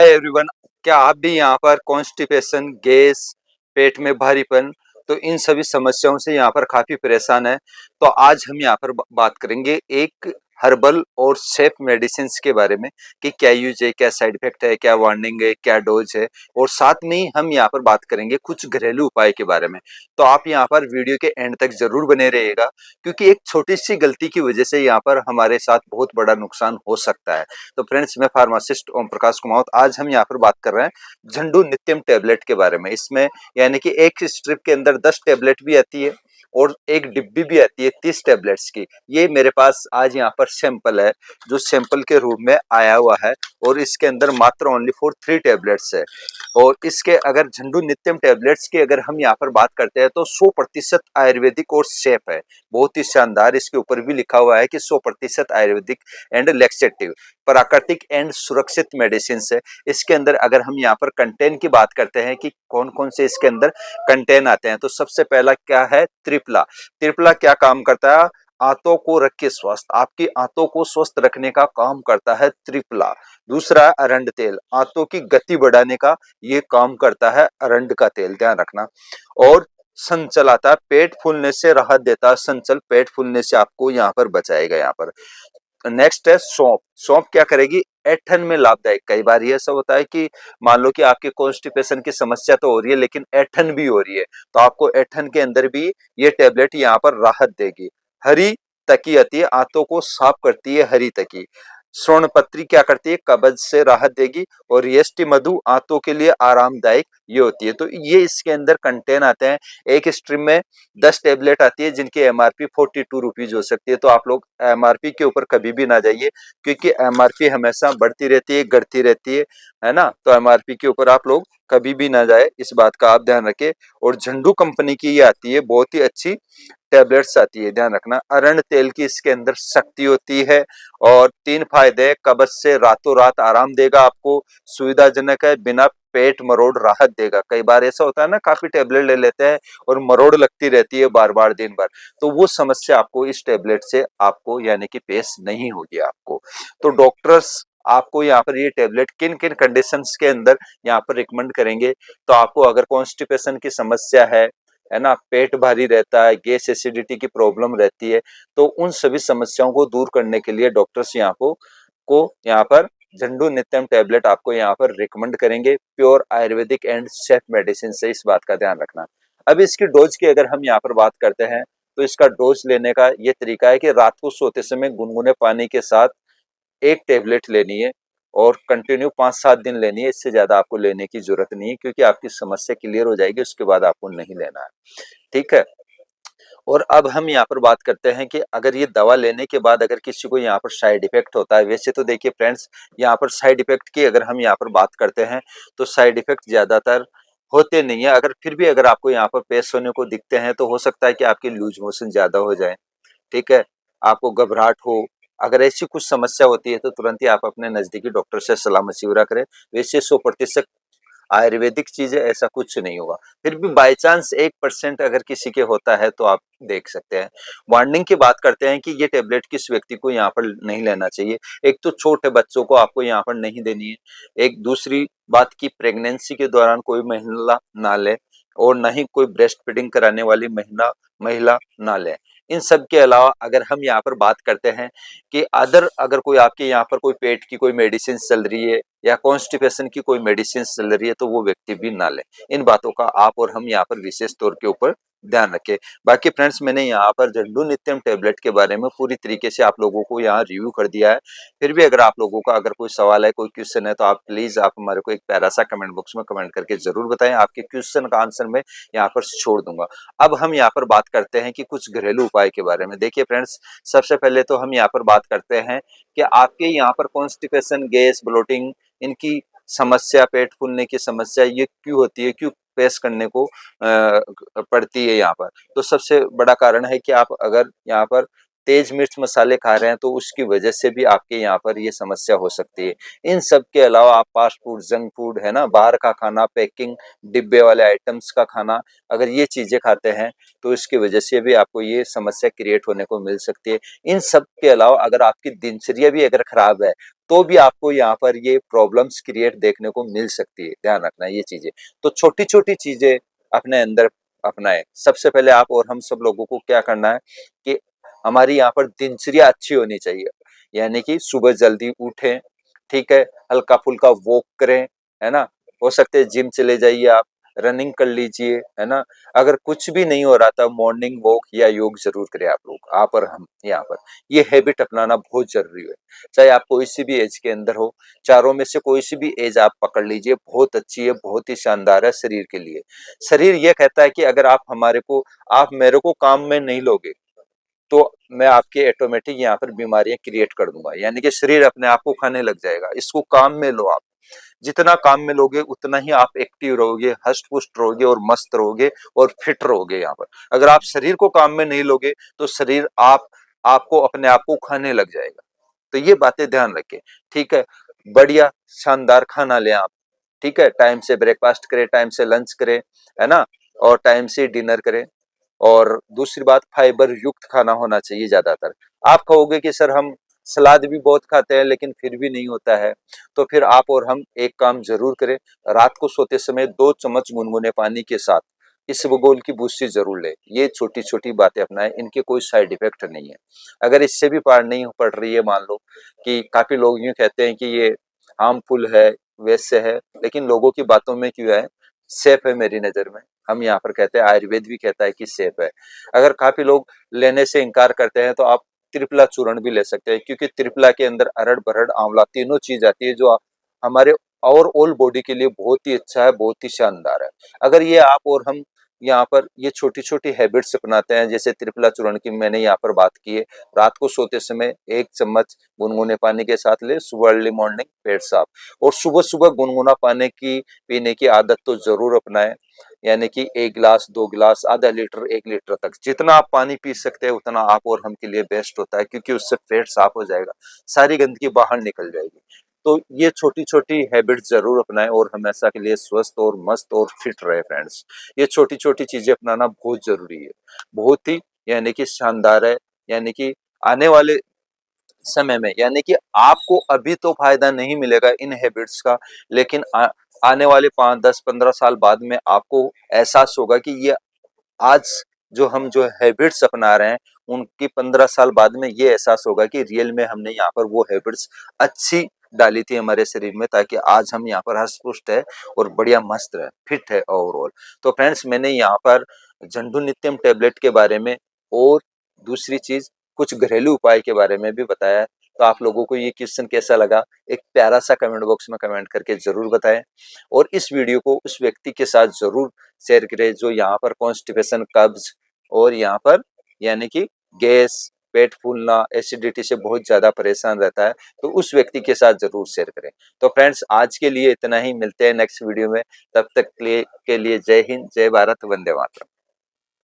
Everyone, क्या आप भी यहाँ पर कॉन्स्टिपेशन, गैस, पेट में भारीपन, तो इन सभी समस्याओं से यहाँ पर काफी परेशान है। तो आज हम यहाँ पर बात करेंगे एक हर्बल और सेफ मेडिसिन के बारे में कि क्या यूज है, क्या साइड इफेक्ट है, क्या वार्निंग है, क्या डोज है, और साथ में ही हम यहाँ पर बात करेंगे कुछ घरेलू उपाय के बारे में। तो आप यहाँ पर वीडियो के एंड तक जरूर बने रहिएगा, क्योंकि एक छोटी सी गलती की वजह से यहाँ पर हमारे साथ बहुत बड़ा नुकसान हो सकता है। तो फ्रेंड्स, मैं फार्मासिस्ट ओम प्रकाश कुमावत। आज हम यहाँ पर बात कर रहे हैं झंडू नित्यम टैबलेट के बारे में। इसमें यानी कि एक स्ट्रिप के अंदर 10 टैबलेट भी आती है और एक डिब्बी भी आती है 30 टैबलेट्स की। ये मेरे पास आज यहाँ पर सैंपल है, जो सैंपल के रूप में आया हुआ है, और इसके अंदर मात्र ओनली फॉर 3 टैबलेट्स है। और इसके अगर झंडू नित्यम टैबलेट्स की अगर हम यहाँ पर बात करते हैं तो 100% आयुर्वेदिक और सेफ है। बहुत ही शानदार, इसके ऊपर भी लिखा हुआ है कि 100% आयुर्वेदिक एंड लैक्सेटिव, प्राकृतिक एंड सुरक्षित मेडिसिन है। इसके अंदर अगर हम यहाँ पर कंटेंट की बात करते हैं कि कौन कौन से इसके अंदर कंटेंट आते हैं, तो सबसे पहला क्या है, त्रिफला। त्रिफला क्या काम करता है, आंतों को रख के स्वस्थ, आपकी आंतों को स्वस्थ रखने का काम करता है त्रिफला। दूसरा है अरंड तेल, आंतों की गति बढ़ाने का ये काम करता है अरंड का तेल, ध्यान रखना। और संचल आता है, पेट फूलने से राहत देता है संचल, पेट फूलने से आपको यहाँ पर बचाएगा। यहाँ पर नेक्स्ट है सौंफ। सौंफ क्या करेगी, ऐंठन में लाभदायक। कई बार ये ऐसा होता है कि मान लो कि आपके कॉन्स्टिपेशन की समस्या तो हो रही है, लेकिन ऐंठन भी हो रही है, तो आपको ऐंठन के अंदर भी ये टेबलेट यहाँ पर राहत देगी। हरी तकी आती है, आंतों को साफ करती है हरी तकी। स्वर्ण पत्री क्या करती है, कब्ज से राहत देगी। और यष्टि मधु आंतों के लिए आरामदायक ये होती है। तो ये इसके अंदर कंटेन आते हैं। एक स्ट्रिप में 10 टेबलेट आती है, जिनकी एमआरपी 42 रुपीज हो सकती है। तो आप लोग एमआरपी के ऊपर कभी भी ना जाइए, क्योंकि एमआरपी हमेशा बढ़ती रहती है, घटती रहती है ना। तो एमआरपी के ऊपर आप लोग कभी भी ना जाए, इस बात का आप ध्यान रखें। और झंडू कंपनी की ये आती है, बहुत ही अच्छी टैबलेट्स आती है, ध्यान रखना। अरंड तेल की इसके अंदर शक्ति होती है। और 3 फायदे, कब्ज से रातों रात आराम देगा आपको, सुविधाजनक है, बिना पेट मरोड़ राहत देगा। कई बार ऐसा होता है ना, काफी टेबलेट ले लेते हैं और मरोड़ लगती रहती है बार बार दिन भर, तो वो समस्या आपको इस टेबलेट से आपको यानी कि पेश नहीं होगी आपको। तो डॉक्टर्स आपको यहाँ पर ये टेबलेट किन किन कंडीशंस के अंदर यहाँ पर रिकमेंड करेंगे, तो आपको अगर कॉन्स्टिपेशन की समस्या है ना, पेट भारी रहता है, गैस एसिडिटी की प्रॉब्लम रहती है, तो उन सभी समस्याओं को दूर करने के लिए डॉक्टर्स यहाँ को यहाँ पर झंडू नित्यम टैबलेट आपको यहाँ पर रिकमेंड करेंगे। Pure Ayurvedic and safe medicine से, इस बात का ध्यान रखना। अब इसकी डोज की अगर हम यहाँ पर बात करते हैं, तो इसका डोज लेने का ये तरीका है कि रात को सोते समय गुनगुने पानी के साथ एक टेबलेट लेनी है, और कंटिन्यू 5-7 दिन लेनी है। इससे ज्यादा आपको लेने की जरूरत नहीं है, क्योंकि आपकी समस्या क्लियर हो जाएगी, उसके बाद आपको नहीं लेना है, ठीक है। और अब हम यहाँ पर बात करते हैं कि अगर ये दवा लेने के बाद अगर किसी को यहाँ पर साइड इफेक्ट होता है, वैसे तो देखिए फ्रेंड्स, यहाँ पर साइड इफेक्ट की अगर हम यहाँ पर बात करते हैं, तो साइड इफेक्ट ज्यादातर होते नहीं है। अगर फिर भी अगर आपको यहाँ पर पेश होने को दिखते हैं, तो हो सकता है कि आपकी लूज मोशन ज्यादा हो जाए, ठीक है, आपको घबराहट हो। अगर ऐसी कुछ समस्या होती है, तो तुरंत ही आप अपने नजदीकी डॉक्टर से सलाह मशविरा करें। वैसे 100% आयुर्वेदिक चीज है, ऐसा कुछ नहीं होगा। फिर भी बाय चांस 1% अगर किसी के होता है, तो आप देख सकते हैं। वार्निंग की बात करते हैं कि ये टेबलेट किस व्यक्ति को यहाँ पर नहीं लेना चाहिए। एक तो छोटे बच्चों को आपको यहाँ पर नहीं देनी है। एक दूसरी बात की प्रेगनेंसी के दौरान कोई महिला ना ले, और न ही कोई ब्रेस्ट फीडिंग कराने वाली महिला ना ले। इन सब के अलावा अगर हम यहाँ पर बात करते हैं कि अगर कोई आपके यहाँ पर कोई पेट की कोई मेडिसिन चल रही है, या कॉन्स्टिपेशन की कोई मेडिसिन चल रही है, तो वो व्यक्ति भी ना ले। इन बातों का आप और हम यहाँ पर विशेष तौर के ऊपर ध्यान रखें। बाकी फ्रेंड्स, मैंने यहाँ पर झंडू नित्यम टेबलेट के बारे में पूरी तरीके से आप लोगों को यहाँ रिव्यू कर दिया है। फिर भी अगर आप लोगों का अगर कोई सवाल है, कोई क्वेश्चन है, तो आप प्लीज आप हमारे को एक प्यारा सा कमेंट बॉक्स में कमेंट करके जरूर बताएं। आपके क्वेश्चन का आंसर मैं यहाँ पर छोड़ दूंगा। अब हम यहाँ पर बात करते हैं कि कुछ घरेलू उपाय के बारे में। देखिए फ्रेंड्स, सबसे पहले तो हम यहाँ पर बात करते हैं कि आपके यहाँ पर कॉन्स्टिपेशन, गैस, ब्लोटिंग, इनकी समस्या, पेट फूलने की समस्या ये क्यों होती है, क्यों फेस करने को पड़ती है यहाँ पर। तो सबसे बड़ा कारण है कि आप अगर यहाँ पर तेज मिर्च मसाले खा रहे हैं, तो उसकी वजह से भी आपके यहाँ पर ये समस्या हो सकती है। इन सब के अलावा आप फास्ट फूड, जंक फूड है ना, बाहर का खाना, पैकिंग डिब्बे वाले आइटम्स का खाना, अगर ये चीजें खाते हैं, तो इसकी वजह से भी आपको ये समस्या क्रिएट होने को मिल सकती है। इन सब के अलावा अगर आपकी दिनचर्या भी अगर खराब है, तो भी आपको यहाँ पर ये प्रॉब्लम्स क्रिएट देखने को मिल सकती है। ध्यान रखना ये चीजें। तो छोटी छोटी चीजें अपने अंदर अपनाएं। सबसे पहले आप और हम सब लोगों को क्या करना है कि हमारी यहाँ पर दिनचर्या अच्छी होनी चाहिए, यानी कि सुबह जल्दी उठें, ठीक है, हल्का फुल्का वॉक करें, है ना, हो सकते है जिम चले जाइए, आप रनिंग कर लीजिए, है ना। अगर कुछ भी नहीं हो रहा था, मॉर्निंग वॉक या योग जरूर करें आप लोग, आप और हम यहाँ पर। ये हैबिट अपनाना बहुत जरूरी है, चाहे आप कोई सी भी एज के अंदर हो। चारों में से कोई सी भी एज आप पकड़ लीजिए, बहुत अच्छी है, बहुत ही शानदार है शरीर के लिए। शरीर ये कहता है कि अगर आप मेरे को काम में नहीं लोगे तो मैं आपके ऑटोमेटिक यहाँ पर बीमारियां क्रिएट कर दूंगा, यानी कि शरीर अपने आप को खाने लग जाएगा। इसको काम में लो आप। जितना काम में लोगे उतना ही आप एक्टिव रहोगे, हष्ट पुष्ट रहोगे और मस्त रहोगे और फिट रहोगे यहाँ पर। अगर आप शरीर को काम में नहीं लोगे तो शरीर आपको अपने आप को खाने लग जाएगा। तो ये बातें ध्यान रखें, ठीक है। बढ़िया शानदार खाना लें आप, ठीक है, टाइम से ब्रेकफास्ट करें, टाइम से लंच करें, है ना, और टाइम से डिनर करें। और दूसरी बात, फाइबर युक्त खाना होना चाहिए ज्यादातर। आप कहोगे कि सर हम सलाद भी बहुत खाते हैं लेकिन फिर भी नहीं होता है, तो फिर आप और हम एक काम जरूर करें, रात को सोते समय 2 चम्मच गुनगुने पानी के साथ इसबगोल की भूसी जरूर लें। ये छोटी छोटी बातें अपनाएं, इनके कोई साइड इफेक्ट नहीं है। अगर इससे भी पार नहीं पड़ रही है, मान लो कि काफी लोग यूं कहते हैं कि ये हार्मफुल है, वैसे है, लेकिन लोगों की बातों में क्यों है, सेफ है मेरी नजर में। हम यहाँ पर कहते हैं, आयुर्वेद भी कहता है कि सेफ है। अगर काफी लोग लेने से इनकार करते हैं तो आप त्रिफला चूर्ण भी ले सकते हैं, क्योंकि त्रिफला के अंदर अरड़ बरड़ आंवला तीनों चीज आती है, जो हमारे ओवरऑल बॉडी के लिए बहुत ही अच्छा है, बहुत ही शानदार है। अगर ये आप और हम यहाँ पर ये छोटी छोटी हैबिट्स अपनाते हैं, जैसे त्रिफला चूर्ण की मैंने यहाँ पर बात की है, रात को सोते समय 1 चम्मच गुनगुने पानी के साथ ले, सुबह अर्ली मॉर्निंग पेट साफ। और सुबह सुबह गुनगुना पानी की पीने की आदत तो जरूर अपनाएं, यानी कि 1 गिलास 2 गिलास आधा लीटर 1 लीटर तक जितना आप पानी पी सकते हैं उतना आप और हम के लिए बेस्ट होता है, क्योंकि उससे पेट साफ हो जाएगा, सारी गंदगी बाहर निकल जाएगी। तो ये छोटी छोटी हैबिट जरूर अपनाएं और हमेशा के लिए स्वस्थ और मस्त और फिट रहे फ्रेंड्स। ये छोटी छोटी चीजें अपनाना बहुत जरूरी है, बहुत ही, यानी कि शानदार है। यानी कि आने वाले समय में, यानी कि आपको अभी तो फायदा नहीं मिलेगा इन हैबिट्स का, लेकिन आने वाले 5 10 15 साल बाद में आपको एहसास होगा कि ये आज जो हैबिट्स अपना रहे हैं, उनकी 15 साल बाद में ये एहसास होगा कि रियल में हमने यहाँ पर वो हैबिट्स अच्छी डाली थी हमारे शरीर में, ताकि आज हम यहाँ पर हष्ट पुष्ट है और बढ़िया मस्त है, फिट है ओवरऑल। तो फ्रेंड्स, मैंने यहाँ पर झंडू नित्यम टेबलेट के बारे में और दूसरी चीज कुछ घरेलू उपाय के बारे में भी बताया है। तो आप लोगों को ये क्वेश्चन कैसा लगा, एक प्यारा सा कमेंट बॉक्स में कमेंट करके जरूर बताएं। और इस वीडियो को उस व्यक्ति के साथ जरूर शेयर करें जो यहाँ पर कॉन्स्टिपेशन, कब्ज और यहाँ पर यानी कि गैस, पेट फूलना, एसिडिटी से बहुत ज्यादा परेशान रहता है, तो उस व्यक्ति के साथ जरूर शेयर करें। तो फ्रेंड्स, आज के लिए इतना ही, मिलते हैं नेक्स्ट वीडियो में। तब तक के लिए जय हिंद, जय भारत, वंदे मातरम।